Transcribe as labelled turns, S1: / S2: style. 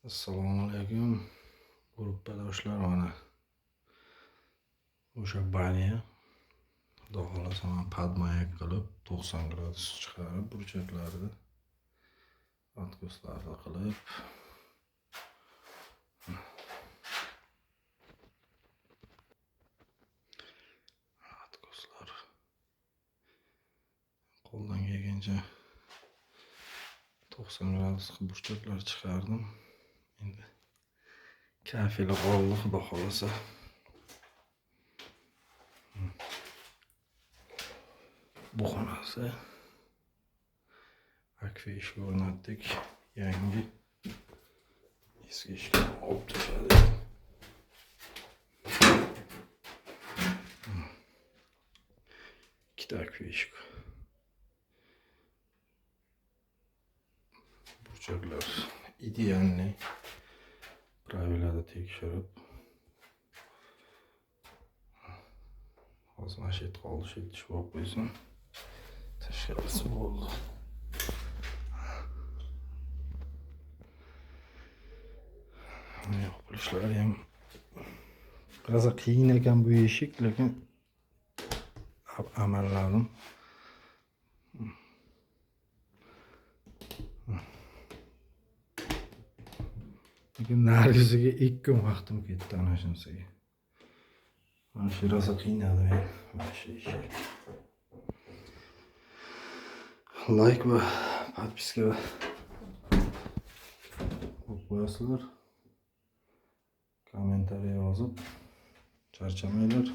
S1: Assalomu alaykum gruppadoshlar. Mana o'sha banya xudo xolasa men padmayak qilib 90 gradus chiqarib burchaklarni откосlarni qilib откосlar qo'ldan kelgancha 90 gradus burchaklar chiqardim. Endi kafeli qoldi xudo xolasa. Bu xonasi akfa eshik o'rnatdik. Yangi eski eshikni olib tashladik. Ikkita akfa eshik. Burchaklar idealniy. Pravilada tekshirib hozir mana shu yerda qoldi, shu yerda ishib qo'ysin. Tashqarisi bo'ldi. Yopilishlari ham biroz qiyin ekan bu eshik, lekin amalladim. Lekin nargisiga 2 kun vaqtim ketdi ana shunisiga. Mana shu rosa qiynadi meni mana shu eshik. Like va podpiska qo'yasizlar. Kommentariy yozib charchamanglar.